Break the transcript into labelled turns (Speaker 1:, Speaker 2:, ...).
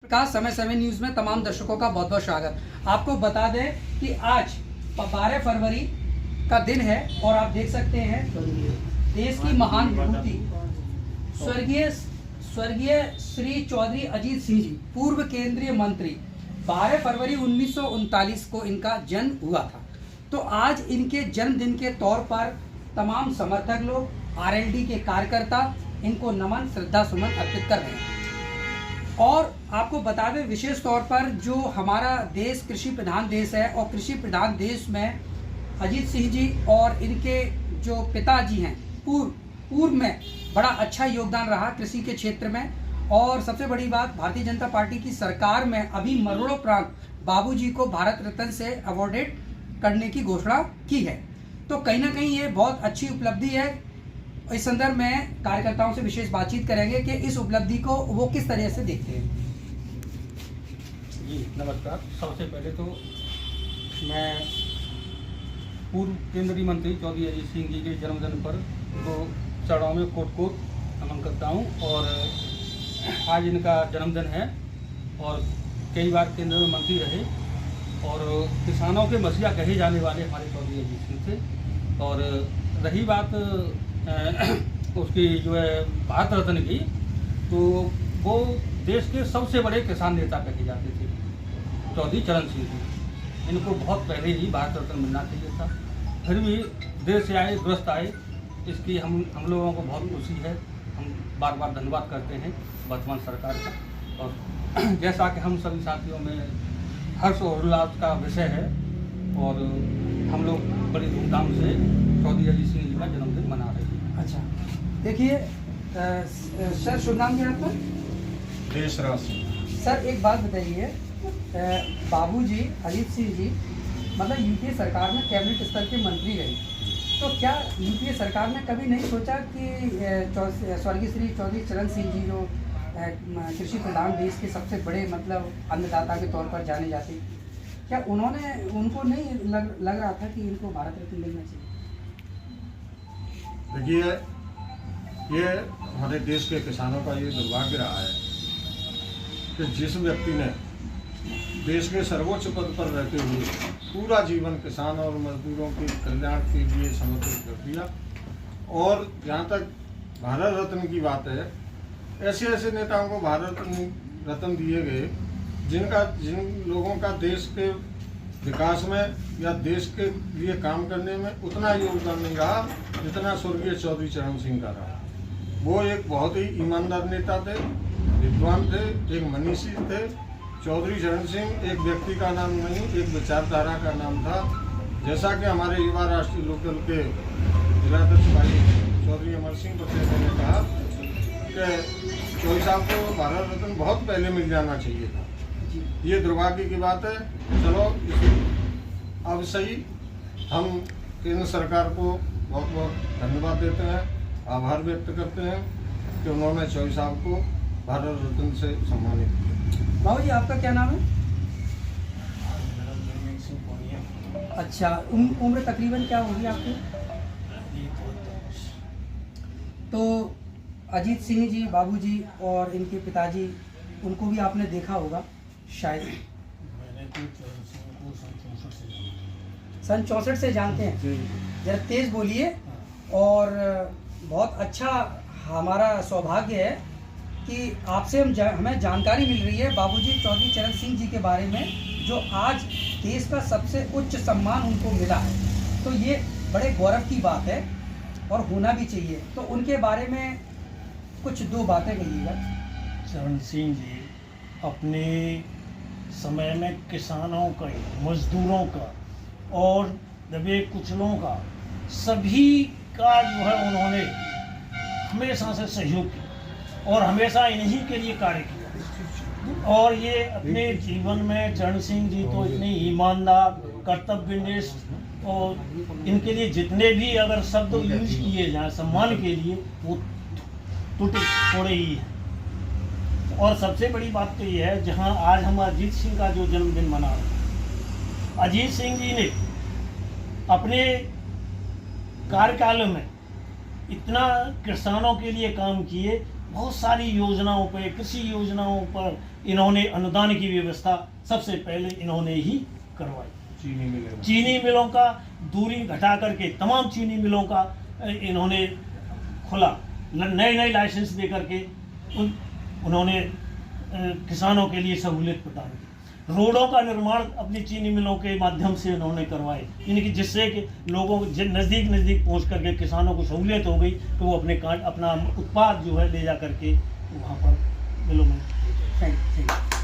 Speaker 1: प्रकाश समय समय न्यूज में तमाम दर्शकों का बहुत बहुत स्वागत। आपको बता दें कि आज 12 फरवरी का दिन है और आप देख सकते हैं देश की महान विभूति स्वर्गीय श्री चौधरी अजीत सिंह जी, पूर्व केंद्रीय मंत्री, 12 फरवरी 1939 को इनका जन्म हुआ था। तो आज इनके जन्मदिन के तौर पर तमाम समर्थक लोग, आरएलडी के कार्यकर्ता इनको नमन श्रद्धा सुमन अर्पित कर रहे हैं। और आपको बता दें विशेष तौर पर जो हमारा देश कृषि प्रधान देश है और कृषि प्रधान देश में अजीत सिंह जी और इनके जो पिताजी हैं पूर्व में बड़ा अच्छा योगदान रहा कृषि के क्षेत्र में। और सबसे बड़ी बात, भारतीय जनता पार्टी की सरकार में अभी मरणोपरांत बाबूजी को भारत रत्न से अवॉर्डेड करने की घोषणा की है। तो कहीं ना कहीं ये बहुत अच्छी उपलब्धि है। इस संदर्भ में कार्यकर्ताओं से विशेष बातचीत करेंगे कि इस उपलब्धि को वो किस तरह से देखते हैं।
Speaker 2: जी नमस्कार। सबसे पहले तो मैं पूर्व केंद्रीय मंत्री चौधरी अजीत सिंह जी के जन्मदिन पर तो चरणों में कोट नमन करता हूँ। और आज इनका जन्मदिन है और कई बार केंद्र में मंत्री रहे और किसानों के मसीहा कहे जाने वाले हमारे चौधरी अजीत सिंह थे। और रही बात उसकी जो है भारत रत्न की, तो वो देश के सबसे बड़े किसान नेता कहे जाते थे चौधरी चरण सिंह जी। इनको बहुत पहले ही भारत रत्न मिलना चाहिए था, फिर भी देर से आए दुरुस्त आए, इसकी हम लोगों को बहुत खुशी है। हम बार बार धन्यवाद करते हैं वर्तमान सरकार का। और जैसा कि हम सभी साथियों में हर्ष और उल्लास का विषय है और हम लोग बड़ी धूमधाम से चौधरी अजीत सिंह जी का जन्मदिन मना रहे हैं।
Speaker 1: अच्छा, देखिए सर, शुभ नाम क्या है आपका?
Speaker 3: देशराज।
Speaker 1: सर एक बात बताइए, बाबूजी अजीत सिंह जी मतलब यूपीए सरकार में कैबिनेट स्तर के मंत्री रहे, तो क्या यूपीए सरकार ने कभी नहीं सोचा कि स्वर्गीय श्री चौधरी चरण सिंह जी जो कृषि प्रधान देश के सबसे बड़े मतलब अन्नदाता के तौर पर जाने जाते, क्या उनको नहीं लग रहा था कि इनको भारत रत्न मिलना चाहिए?
Speaker 3: देखिए, ये हमारे देश के किसानों का ये दुर्भाग्य रहा है कि जिस व्यक्ति ने देश के सर्वोच्च पद पर रहते हुए पूरा जीवन किसान और मजदूरों के कल्याण के लिए समर्पित कर दिया, और जहाँ तक भारत रत्न की बात है, ऐसे ऐसे नेताओं को भारत रत्न दिए गए जिन लोगों का देश के विकास में या देश के लिए काम करने में उतना योगदान नहीं रहा जितना स्वर्गीय चौधरी चरण सिंह का रहा। वो एक बहुत ही ईमानदार नेता थे, विद्वान थे, एक मनीषी थे। चौधरी चरण सिंह एक व्यक्ति का नाम नहीं, एक विचारधारा का नाम था। जैसा कि हमारे युवा राष्ट्रीय लोकदल के जिलाध्यक्ष भाई चौधरी अमर सिंह पटेल ने कहा कि चौधरी साहब को भारत रत्न बहुत पहले मिल जाना चाहिए था। ये दुर्भाग्य की बात है। चलो अब सही, हम केंद्र सरकार को बहुत बहुत धन्यवाद देते हैं, आभार व्यक्त करते हैं कि उन्होंने चौधरी साहब को भारत रत्न से सम्मानित किया।
Speaker 1: बाबू जी आपका क्या नाम है? अच्छा, उम्र तकरीबन क्या होगी आपकी? तो अजीत सिंह जी बाबूजी और इनके पिताजी, उनको भी आपने देखा होगा शायद।
Speaker 2: मैंने तो चरण सिंह को
Speaker 1: सन 64 से जानते हैं। जरा तेज बोलिए। और बहुत अच्छा हमारा सौभाग्य है कि आपसे हमें जानकारी मिल रही है बाबूजी चौधरी चरण सिंह जी के बारे में, जो आज देश का सबसे उच्च सम्मान उनको मिला है। तो ये बड़े गौरव की बात है और होना भी चाहिए। तो उनके बारे में कुछ दो बातें कहिएगा।
Speaker 4: चरण सिंह जी अपने समय में किसानों का, मजदूरों का और दबे कुचलों का, सभी का जो है उन्होंने हमेशा से सहयोग किया और हमेशा इन्हीं के लिए कार्य किया। और ये अपने जीवन में चरण सिंह जी तो इतने ईमानदार, कर्तव्यनिष्ठ, और इनके लिए जितने भी अगर शब्द यूज किए जाए सम्मान के लिए, वो टूटे थोड़े ही हैं। और सबसे बड़ी बात तो ये है, जहां आज हम अजीत सिंह का जो जन्मदिन मना रहे हैं, अजीत सिंह जी ने अपने कार्यकाल में इतना किसानों के लिए काम किए, बहुत सारी योजनाओं पर, कृषि योजनाओं पर इन्होंने अनुदान की व्यवस्था सबसे पहले इन्होंने ही करवाई। चीनी मिलों का दूरी घटा करके तमाम चीनी मिलों का इन्होंने खुला, नए लाइसेंस दे करके उन्होंने किसानों के लिए सहूलियत प्रदान की। रोडों का निर्माण अपनी चीनी मिलों के माध्यम से उन्होंने करवाए, यानी कि जिससे कि लोगों को नज़दीक पहुंच करके किसानों को सहूलियत हो गई, तो वो अपना उत्पाद जो है ले जा करके वहाँ पर मिलों में।
Speaker 1: Thank you.